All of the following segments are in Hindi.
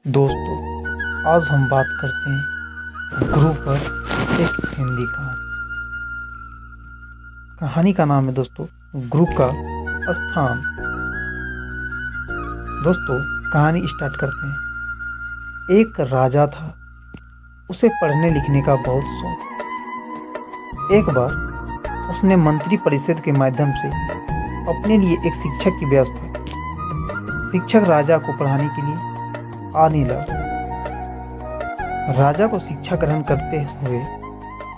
दोस्तों, आज हम बात करते हैं गुरु पर एक हिंदी कहानी। कहानी का नाम है दोस्तों गुरु का स्थान। दोस्तों, कहानी स्टार्ट करते हैं। एक राजा था, उसे पढ़ने लिखने का बहुत शौक। एक बार उसने मंत्री परिषद के माध्यम से अपने लिए एक शिक्षक की व्यवस्था की। शिक्षक राजा को पढ़ाने के लिए आने लगा। राजा को शिक्षा ग्रहण करते हुए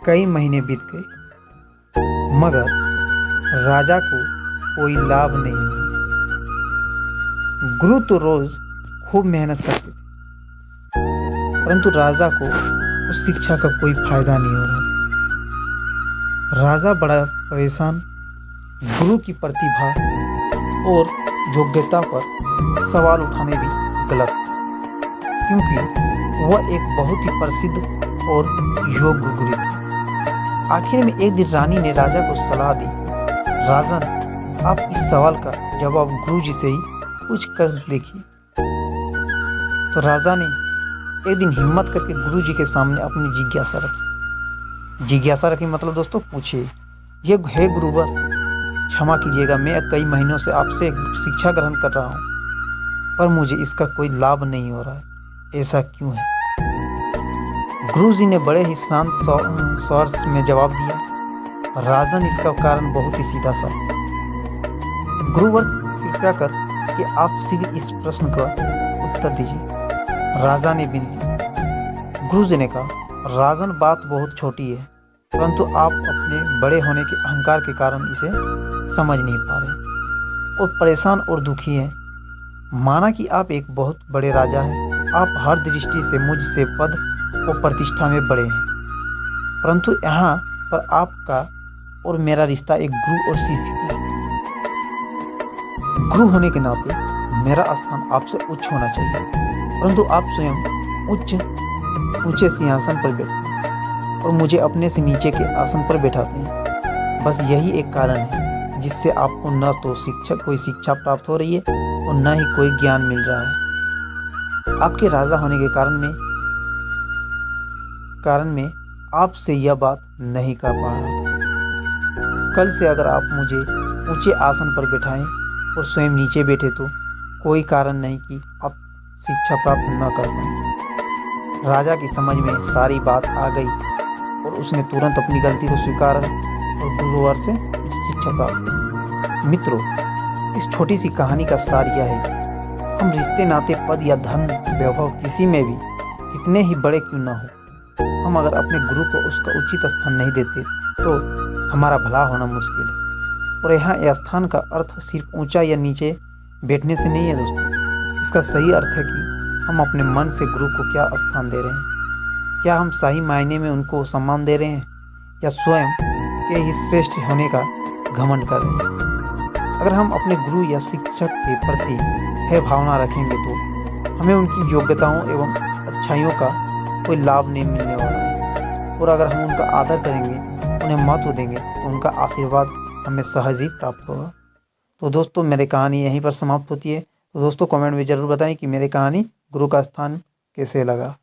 कई महीने बीत गए, मगर राजा को कोई लाभ नहीं हुआ। गुरु तो रोज खूब मेहनत करते थे, परंतु राजा को उस शिक्षा का कोई फायदा नहीं हो रहा। राजा बड़ा परेशान। गुरु की प्रतिभा और योग्यता पर सवाल उठाने भी गलत, क्योंकि वह एक बहुत ही प्रसिद्ध और योग्य गुरु था। आखिर में एक दिन रानी ने राजा को सलाह दी, राजन, आप इस सवाल का जवाब गुरुजी से ही पूछ कर देखिए। तो राजा ने एक दिन हिम्मत करके गुरुजी के सामने अपनी जिज्ञासा रखी मतलब दोस्तों पूछे, ये हे गुरुवर, क्षमा कीजिएगा, मैं कई महीनों से आपसे शिक्षा ग्रहण कर रहा हूँ, पर मुझे इसका कोई लाभ नहीं हो रहा है। ऐसा क्यों है? गुरुजी ने बड़े ही शांत स्वर में जवाब दिया, राजन, इसका कारण बहुत ही सीधा सा। गुरुवर, कृपया कर कि आप शीघ्र इस प्रश्न का उत्तर दीजिए, राजा ने विनती। गुरुजी ने कहा, राजन, बात बहुत छोटी है, परंतु आप अपने बड़े होने के अहंकार के कारण इसे समझ नहीं पा रहे और परेशान और दुखी हैं। माना कि आप एक बहुत बड़े राजा हैं, आप हर दृष्टि से मुझसे पद और प्रतिष्ठा में बड़े हैं, परंतु यहाँ पर आपका और मेरा रिश्ता एक गुरु और शिष्य का है। गुरु होने के नाते मेरा स्थान आपसे उच्च होना चाहिए, परंतु आप स्वयं ऊंचे सिंहासन पर बैठते हैं और मुझे अपने से नीचे के आसन पर बैठाते हैं। बस यही एक कारण है जिससे आपको न तो कोई शिक्षा प्राप्त हो रही है और न ही कोई ज्ञान मिल रहा है। आपके राजा होने के कारण में आपसे यह बात नहीं कर पा रहा था। कल से अगर आप मुझे ऊंचे आसन पर बैठाएं और स्वयं नीचे बैठे तो कोई कारण नहीं कि आप शिक्षा प्राप्त न कर पाएं। राजा की समझ में सारी बात आ गई और उसने तुरंत अपनी गलती को स्वीकार और गुरुवर से शिक्षा प्राप्त की। मित्रों, इस छोटी सी कहानी का सार यह है, हम रिश्ते, नाते, पद या धन, वैभव किसी में भी कितने ही बड़े क्यों ना हो, हम अगर अपने गुरु को उसका उचित स्थान नहीं देते तो हमारा भला होना मुश्किल है। और यहाँ यह स्थान का अर्थ सिर्फ ऊंचा या नीचे बैठने से नहीं है दोस्तों। इसका सही अर्थ है कि हम अपने मन से गुरु को क्या स्थान दे रहे हैं। क्या हम सही मायने में उनको सम्मान दे रहे हैं या स्वयं के ही श्रेष्ठ होने का घमंड कर रहे हैं। अगर हम अपने गुरु या शिक्षक के प्रति है भावना रखेंगे तो हमें उनकी योग्यताओं एवं अच्छाइयों का कोई लाभ नहीं मिलने वाला है। और अगर हम उनका आदर करेंगे, उन्हें महत्व देंगे, तो उनका आशीर्वाद हमें सहज ही प्राप्त होगा। तो दोस्तों, मेरी कहानी यहीं पर समाप्त होती है। तो दोस्तों, कमेंट में ज़रूर बताएं कि मेरी कहानी गुरु का स्थान कैसे लगा।